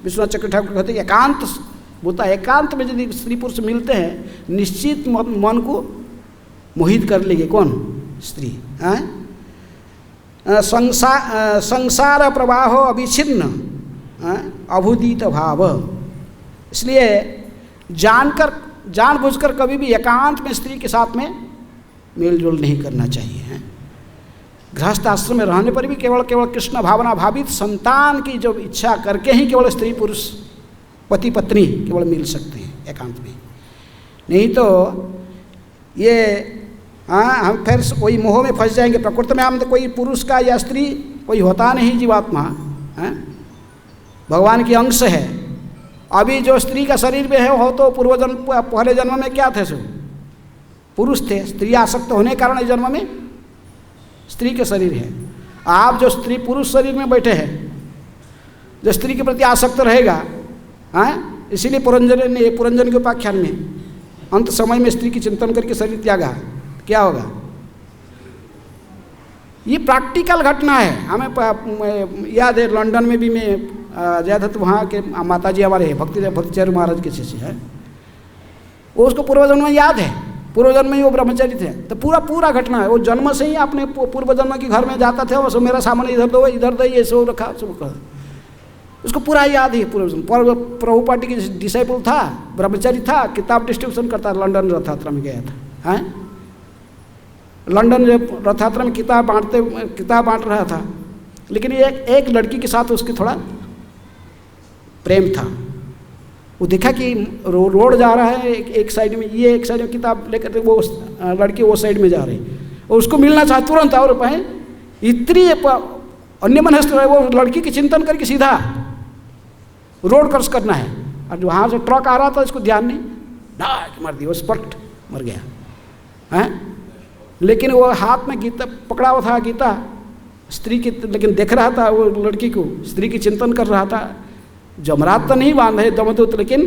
विश्वनाथ चक्र ठाकुर कहते हैं एकांत भूता, एकांत में यदि स्त्री पुरुष मिलते हैं निश्चित मन को मोहित कर लेंगे। कौन? स्त्री। संसार प्रवाह अविच्छिन्न अभुदित भाव। इसलिए जानबूझकर कभी भी एकांत में स्त्री के साथ में मेलजोल नहीं करना चाहिए। गृहस्थ आश्रम में रहने पर भी केवल कृष्ण भावना भावित संतान की जो इच्छा करके ही केवल स्त्री पुरुष पति पत्नी केवल मिल सकते हैं एकांत में, नहीं तो ये हम फिर वही मोह में फंस जाएंगे। प्रकृति में हम तो कोई पुरुष का या स्त्री कोई होता नहीं, जीवात्मा भगवान की अंश है। अभी जो स्त्री का शरीर में है हो तो पूर्वजन्म पहले जन्म में क्या थे, सो पुरुष थे। स्त्री आसक्त होने के कारण इस जन्म में स्त्री के शरीर है। आप जो स्त्री पुरुष शरीर में बैठे हैं, जो स्त्री के प्रति आसक्त रहेगा, इसीलिए पुरंजन के उपाख्यान में अंत समय में स्त्री की चिंतन करके शरीर त्यागा, क्या होगा? ये प्रैक्टिकल घटना है। हमें याद है, लंदन में भी मैं गया था, तो वहाँ के माता जी हमारे भक्तिचार्य महाराज के शिष्य है, वो उसको पूर्वजन्म में याद है, पूर्वजन्म में ही वो ब्रह्मचारी थे। तो पूरा घटना है, वो जन्म से ही अपने पूर्वजन्म के घर में जाता था, वो मेरा सामान इधर दो ये सब रखा, सब कर, उसको पूरा याद है पूर्वजन्म। प्रभुपाद की डिसाइपल था, ब्रह्मचारी था, किताब डिस्ट्रीब्यूशन करता, लंदन रथ यात्रा में गया था। लंदन रथ यात्रा में किताब बांट रहा था, लेकिन एक लड़की के साथ उसकी थोड़ा प्रेम था। वो देखा कि रोड जा रहा है एक साइड में, ये एक साइड में किताब लेकर वो लड़की वो साइड में जा रही, और उसको मिलना चाह तुरंत, और पाए इतनी अन्य मनस्थ है, वो लड़की की चिंतन करके सीधा रोड क्रॉस करना है, और जो वहाँ से ट्रक आ रहा था इसको ध्यान नहीं, डाक मार दिया, वो स्पट मर गया है। लेकिन वो हाथ में गीता पकड़ा हुआ था, गीता स्त्री की, लेकिन देख रहा था वो लड़की को, स्त्री की चिंतन कर रहा था। जमरात तो नहीं बांधे दमदूत, लेकिन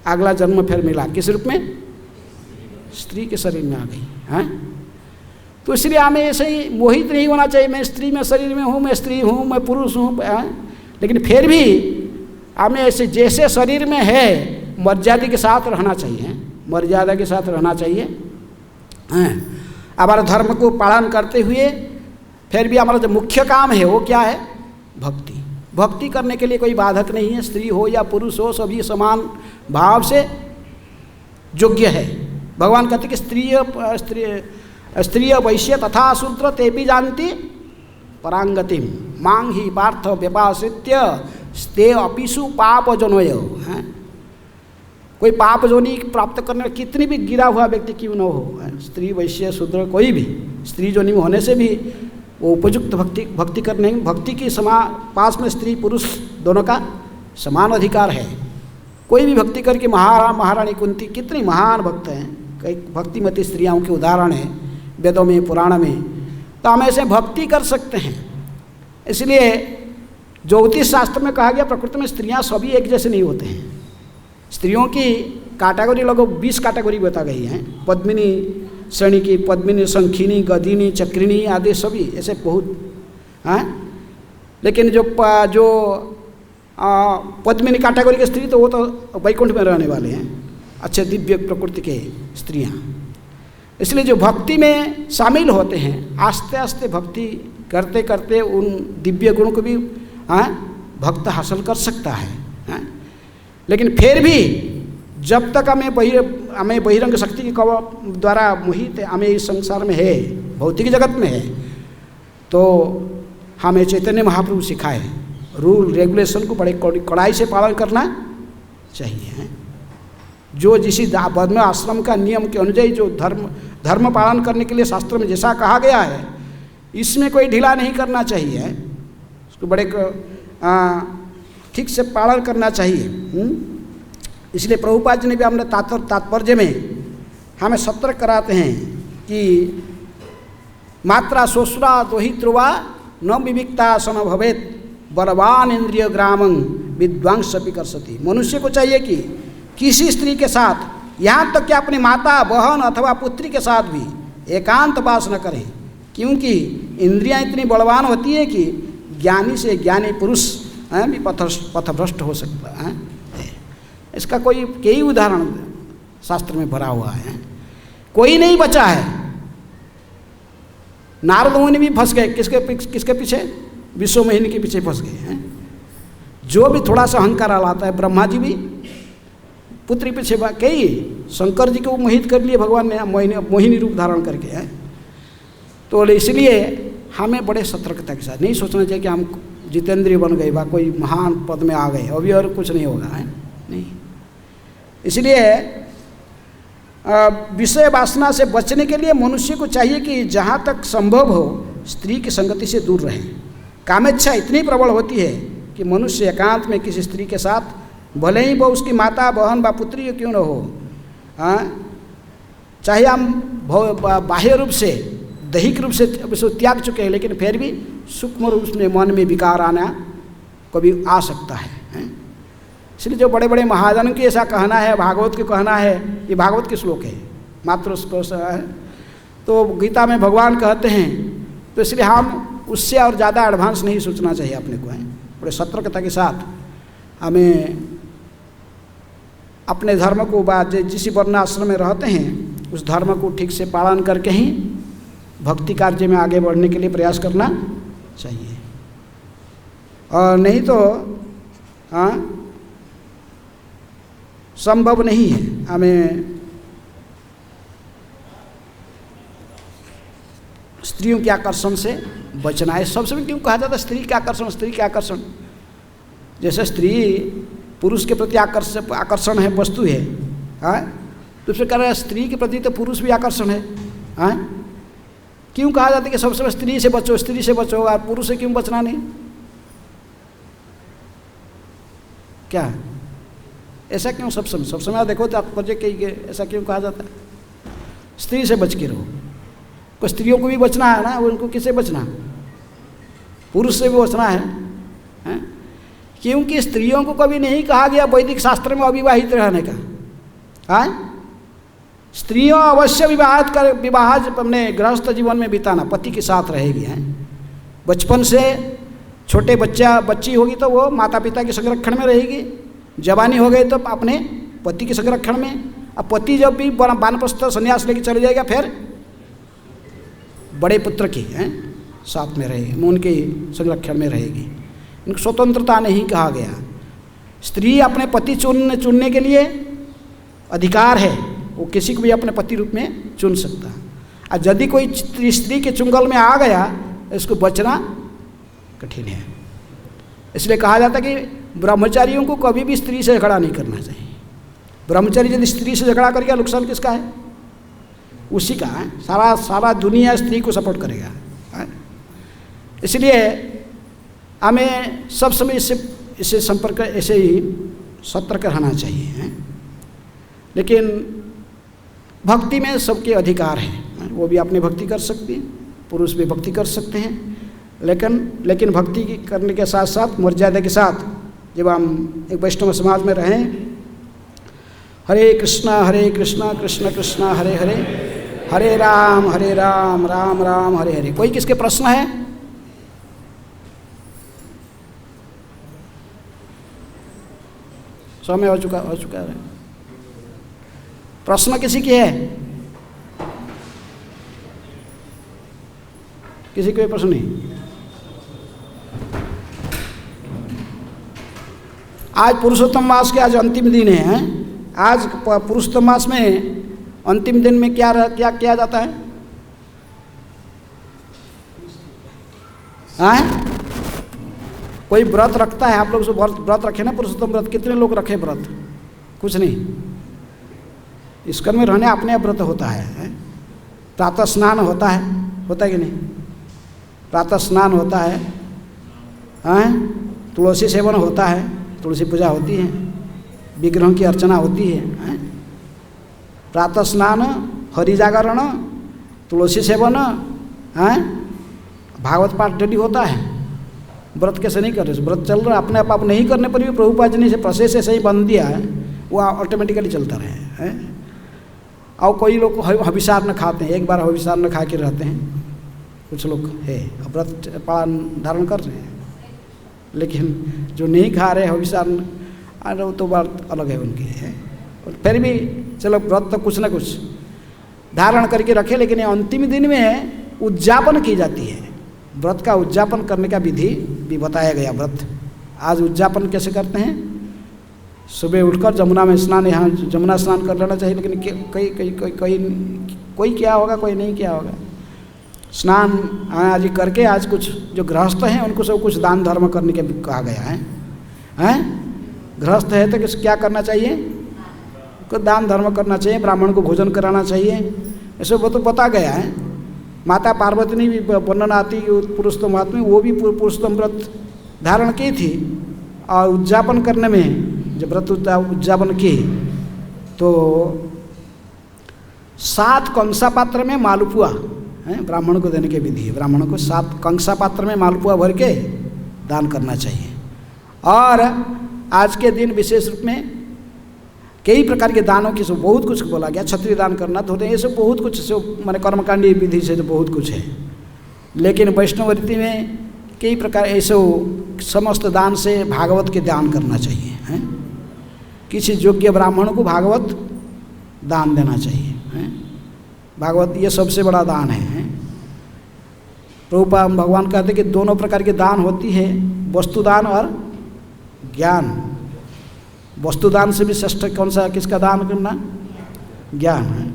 अगला जन्म फिर मिला किस रूप में, स्त्री के शरीर में आ गई है। तो इसलिए हमें ऐसे ही मोहित नहीं होना चाहिए, मैं स्त्री में शरीर में हूँ, मैं स्त्री हूँ, मैं पुरुष हूँ, लेकिन फिर भी हमें ऐसे जैसे शरीर में है मर्यादा के साथ रहना चाहिए, मर्यादा के साथ रहना चाहिए। हमारे धर्म को पालन करते हुए फिर भी हमारा जो मुख्य काम है वो क्या है, भक्ति। भक्ति करने के लिए कोई बाधक नहीं है, स्त्री हो या पुरुष हो, सभी समान भाव से योग्य है। भगवान कहते कि स्त्रिय वैश्य तथा शूद्र ते भी जानती परांगतिम मांग ही पार्थ व्यपाश्रित्य स्ते अपिसु पाप जनोय। कोई पाप जोनी प्राप्त करने कितनी भी गिरा हुआ व्यक्ति क्यों न हो, स्त्री वैश्य शूद्र कोई भी स्त्री जोनी में होने से भी वो उपयुक्त भक्ति करने, भक्ति की पास में स्त्री पुरुष दोनों का समान अधिकार है। कोई भी भक्ति करके महारानी कुंती कितनी महान भक्त हैं, कई भक्तिमती स्त्रियों के उदाहरण हैं वेदों में पुराण में, तो हम ऐसे भक्ति कर सकते हैं। इसलिए ज्योतिष शास्त्र में कहा गया प्रकृति में स्त्रियां सभी एक जैसे नहीं होते हैं। स्त्रियों की कैटेगरी लगभग 20 कैटेगरी बता गई हैं, पद्मिनी श्रेणी की, पद्मिनी, शंखिनी, गदिनी, चक्रिणी आदि सभी ऐसे बहुत हैं। लेकिन जो पद्मिनी कैटेगरी के स्त्री तो वो तो वैकुंठ में रहने वाले हैं, अच्छे दिव्य प्रकृति के स्त्रियां। इसलिए जो भक्ति में शामिल होते हैं आस्ते आस्ते भक्ति करते करते उन दिव्य गुण को भी भक्त हासिल कर सकता है। लेकिन फिर भी जब तक हमें बहिरंग शक्ति के द्वारा मोहित हमें इस संसार में है, भौतिक जगत में है, तो हमें चैतन्य महाप्रभु सिखाए रूल रेगुलेशन को बड़े कड़ाई से पालन करना चाहिए। जो जिसी बद्म आश्रम का नियम के अनुযাयी जो धर्म पालन करने के लिए शास्त्र में जैसा कहा गया है, इसमें कोई ढीला नहीं करना चाहिए, उसको बड़े ठीक से पालन करना चाहिए। इसलिए प्रभुपाद जी ने भी हमने तात्पर्य में हमें सतर्क कराते हैं कि मात्रा सोसुरा दोहित्रुवा न विविक्ता सन भवेत बलवान इंद्रिय ग्रामं विद्वांस भी कर सती। मनुष्य को चाहिए कि किसी स्त्री के साथ, यहाँ तक कि अपनी माता बहन अथवा पुत्री के साथ भी एकांत वास न करें, क्योंकि इंद्रियां इतनी बलवान होती हैं कि ज्ञानी से ज्ञानी पुरुष भी पथभ्रष्ट हो सकता है। इसका कई उदाहरण शास्त्र में भरा हुआ है, कोई नहीं बचा है। नारद मुनि भी फंस गए, किसके पीछे, विश्व मोहिनी के पीछे फंस गए हैं। जो भी थोड़ा सा अहंकार लाता है, ब्रह्मा जी भी पुत्री पीछे कई, शंकर जी को मोहित कर लिए भगवान ने मोहिनी रूप धारण करके है। तो इसलिए हमें बड़े सतर्कता के साथ नहीं सोचना चाहिए कि हम जितेंद्रिय बन गए, बा कोई महान पद में आ गए, अभी और कुछ नहीं होगा, है नहीं। इसलिए विषय वासना से बचने के लिए मनुष्य को चाहिए कि जहाँ तक संभव हो स्त्री की संगति से दूर रहे। कामेच्छा इतनी प्रबल होती है कि मनुष्य एकांत में किसी स्त्री के साथ, भले ही वो उसकी माता बहन व पुत्री क्यों न हो, चाहे हम बाह्य रूप से दैहिक रूप से त्याग चुके हैं, लेकिन फिर भी सूक्ष्म रूप में मन में विकार आना कभी आ सकता है। इसलिए जो बड़े बड़े महाजन की ऐसा कहना है, भागवत के कहना है, ये भागवत के श्लोक है मात्र है, तो गीता में भगवान कहते हैं, तो इसलिए हम उससे और ज़्यादा एडवांस नहीं सोचना चाहिए अपने को, है बड़े सतर्कता के साथ हमें अपने धर्म को जिस वर्ण आश्रम में रहते हैं उस धर्म को ठीक से पालन करके ही भक्ति कार्य में आगे बढ़ने के लिए प्रयास करना चाहिए। और नहीं तो संभव नहीं है हमें स्त्रियों के आकर्षण से बचना है। सबसे क्यों कहा जाता है स्त्री के आकर्षण, स्त्री के आकर्षण? जैसे स्त्री पुरुष के प्रति आकर्षण है, वस्तु है, हाँ, तो फिर कह रहे हैं स्त्री के प्रति तो पुरुष भी आकर्षण है, हाँ। क्यों कहा जाता है कि सबसे स्त्री से बचो, स्त्री से बचो, और पुरुष से क्यों बचना नहीं? क्या ऐसा क्यों सब समय देखो तात्पर्य के ऐसा क्यों कहा जाता है? स्त्री से बच के रहो। को स्त्रियों को भी बचना है ना, उनको किससे बचना? पुरुष से भी बचना है, क्योंकि स्त्रियों को कभी नहीं कहा गया वैदिक शास्त्र में अविवाहित रहने का, हाँ। स्त्रियों अवश्य विवाह अपने गृहस्थ जीवन में बिताना, पति के साथ रहेगी, हैं। बचपन से छोटे बच्ची होगी तो वो माता पिता के संरक्षण में रहेगी, जवानी हो गई तो अपने पति के संरक्षण में। अब पति जब भी वानप्रस्थ संन्यास लेके चले जाएगा फिर बड़े पुत्र की, हैं, साथ में रहेगी, उनके संरक्षण में रहेगी। इनको स्वतंत्रता नहीं कहा गया। स्त्री अपने पति चुनने के लिए अधिकार है, वो किसी को भी अपने पति रूप में चुन सकता है। और यदि कोई स्त्री के चुंगल में आ गया इसको बचना कठिन है। इसलिए कहा जाता है कि ब्रह्मचारियों को कभी भी स्त्री से झगड़ा नहीं करना चाहिए। ब्रह्मचारी यदि स्त्री से झगड़ा करेगा नुकसान किसका है? उसी का है। सारा दुनिया स्त्री को सपोर्ट करेगा, है? इसलिए हमें सब समय इससे संपर्क ऐसे ही सतर्क रहना चाहिए, है? लेकिन भक्ति में सबके अधिकार है, वो भी अपनी भक्ति कर सकती हैं, पुरुष भी भक्ति कर सकते हैं, लेकिन भक्ति करने के साथ साथ मर्यादा के साथ जब हम एक वैष्णव समाज में रहें, हरे कृष्णा कृष्ण कृष्ण हरे हरे, हरे राम राम राम हरे हरे। कोई किसके प्रश्न है? समय हो चुका है। प्रश्न किसी की है? किसी कोई प्रश्न नहीं? आज पुरुषोत्तम मास के आज अंतिम दिन है। आज पुरुषोत्तम मास में अंतिम दिन में क्या किया जाता है? हाँ? कोई व्रत रखता है? आप लोग से व्रत रखे ना, पुरुषोत्तम व्रत? कितने लोग रखे व्रत? कुछ नहीं। इसकर में रहने अपने व्रत होता है। प्रातः स्नान होता है कि नहीं? प्रातः स्नान होता है, हाँ? तुलसी सेवन होता है, तुलसी पूजा होती है, विग्रहों की अर्चना होती है, प्रातः स्नान, हरि जागरण, तुलसी सेवन, हाँ? भागवत पाठ डेली होता है। व्रत कैसे नहीं कर रहे? व्रत चल रहा है, अपने आप नहीं करने पर भी प्रभुपाद जी ने प्रोसेस ऐसे ही बंद दिया है, वो ऑटोमेटिकली चलता रहे, हैं? और कोई लोग हविषार न खाते हैं, एक बार हविषार न खा के रहते हैं, कुछ लोग है व्रत पालन धारण कर रहे हैं, लेकिन जो नहीं खा रहे हविषार, अरे वो तो बात अलग है उनकी, है। और फिर भी चलो व्रत तो कुछ ना कुछ धारण करके रखे, लेकिन अंतिम दिन में उद्यापन की जाती है। व्रत का उद्यापन करने का विधि भी बताया गया। व्रत आज उद्यापन कैसे करते हैं? सुबह उठकर जमुना में स्नान, यहाँ जमुना स्नान कर लेना चाहिए, लेकिन कोई क्या होगा, कोई नहीं क्या होगा। स्नान आज करके आज कुछ जो गृहस्थ हैं उनको सब कुछ दान धर्म करने के कहा गया है, हैं? गृहस्थ है तो क्या करना चाहिए? को दान धर्म करना चाहिए, ब्राह्मण को भोजन कराना चाहिए, ऐसे वो तो बता गया है। माता पार्वती ने भी वर्णन आती पुरुषोत्तम व्रत में, वो भी पुरुषोत्तम व्रत धारण की थी, और उद्यापन करने में जब व्रत उद्यापन की तो 7 कंसा पात्र में मालपुआ, है, ब्राह्मण को देने की विधि है। ब्राह्मण को 7 कंसा पात्र में मालपुआ भर के दान करना चाहिए। और आज के दिन विशेष रूप में कई प्रकार के दानों की सब बहुत कुछ बोला गया। क्षत्रिय दान करना तो ये सब बहुत कुछ से माने कर्मकांडी विधि से तो बहुत कुछ है, लेकिन वैष्णव रीति में कई प्रकार ऐसे समस्त दान से भागवत के दान करना चाहिए, हैं? किसी योग्य ब्राह्मण को भागवत दान देना चाहिए, हैं? भागवत ये सबसे बड़ा दान है। प्रभुपाद भगवान कहते हैं कि दोनों प्रकार के दान होती है, वस्तुदान और ज्ञान। वस्तुदान से भी श्रेष्ठ कौन सा? किसका दान करना? ज्ञान है।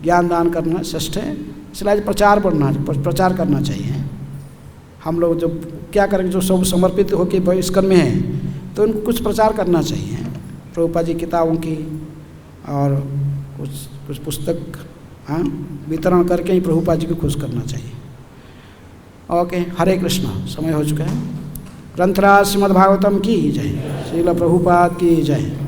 ज्ञान दान करना श्रेष्ठ है। इसलिए प्रचार करना चाहिए। हम लोग जो क्या करेंगे, जो सब समर्पित होकर बहिष्कार में हैं तो उनको कुछ प्रचार करना चाहिए। प्रभुपाद जी किताबों की और कुछ पुस्तक वितरण करके ही प्रभुपाद जी को खुश करना चाहिए। ओके, हरे कृष्णा। समय हो चुका है। ग्रंथराज श्रीमद्भागवतम की जय। श्रील प्रभुपाद की जय।